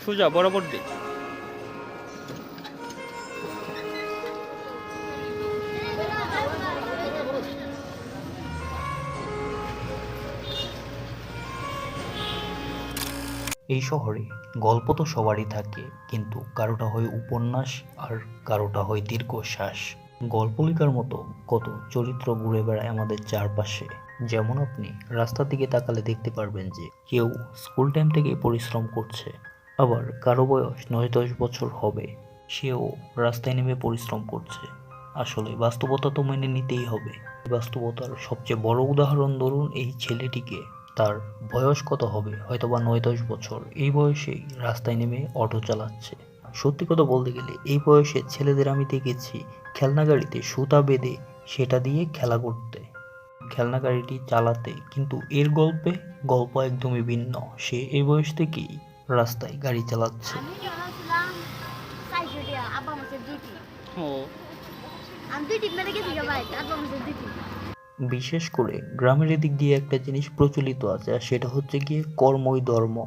সোজা বরাবর দে। এই শহরে গল্প তো সবারই থাকে, কিন্তু কারোটা হয় উপন্যাস আর কারোটা হয় দীর্ঘশ্বাস। গল্প লেখার মতো কত চরিত্র ঘুরে বেড়ায় আমাদের চারপাশে। যেমন আপনি রাস্তার দিকে তাকালে দেখতে পারবেন যে কেউ স্কুল টাইম থেকে পরিশ্রম করছে, আবার কারো বয়স 9-10 বছর হবে, সেও রাস্তায় নেমে পরিশ্রম করছে। আসলে বাস্তবতা তো মেনে নিতেই হবে। বাস্তবতার সবচেয়ে বড় উদাহরণ ধরুন এই ছেলেটিকে। তার বয়স কত হবে, হয়তোবা 9-10 বছর, এই বয়সেই রাস্তায় নেমে অটো চালাচ্ছে। সত্যি কথা বলতে গেলে এই বয়সে ছেলেদের আমি দেখেছি খেলনা গাড়িতে সুতা বেঁধে সেটা দিয়ে খেলা করতে, খেলনা গাড়িটি চালাতে। কিন্তু এর গল্প একদমই ভিন্ন। সে এই বয়স থেকেই রাস্তায় গাড়ি চালাচ্ছে। আমি যখন ছিলাম 400 টাকা, আব্বা মাসের 2টি। ও আমি 2টি মেরে গেছি ভাই, আব্বা মাসের 2টি। বিশেষ করে গ্রামের এদিক দিয়ে একটা জিনিস প্রচলিত আছে, আর সেটা হচ্ছে গিয়ে কর্মই ধর্ম।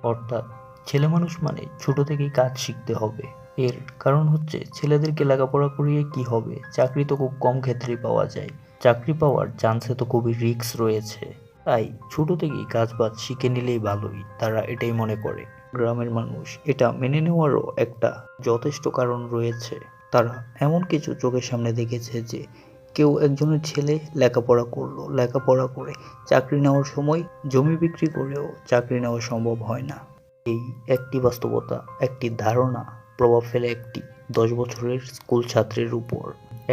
অর্থাৎ ছেলে মানুষ মানে ছোট থেকেই কাজ শিখতে হবে। এর কারণ হচ্ছে ছেলেদেরকে লেখাপড়া করিয়ে কি হবে, চাকরি তো খুব কম ক্ষেত্রেই পাওয়া যায়, চাকরি পাওয়ার চান্সে তো খুবই রিস্ক রয়েছে। তাই ছোট থেকেই কাজ বাজ শিখে নিলেই ভালোই, তারা এটাই মনে করে। গ্রামের মানুষ এটা মেনে নেওয়ারও একটা যথেষ্ট কারণ রয়েছে। তারা এমন কিছু চোখের সামনে দেখেছে যে কেউ একজনের ছেলে লেখাপড়া করলো, লেখাপড়া করে চাকরি নেওয়ার সময় জমি বিক্রি করেও চাকরি নেওয়া সম্ভব হয় না। এই একটি বাস্তবতা, একটি ধারণা প্রভাব ফেলে একটি 10 বছরের স্কুল ছাত্রের উপর।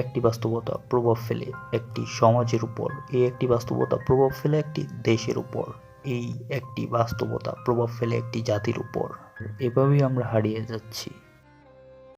একটি বাস্তবতা প্রভাব ফেলে একটি সমাজের উপর। এই একটি বাস্তবতা প্রভাব ফেলে একটি দেশের উপর। এই একটি বাস্তবতা প্রভাব ফেলে একটি জাতির উপর। এভাবেই আমরা হারিয়ে যাচ্ছি।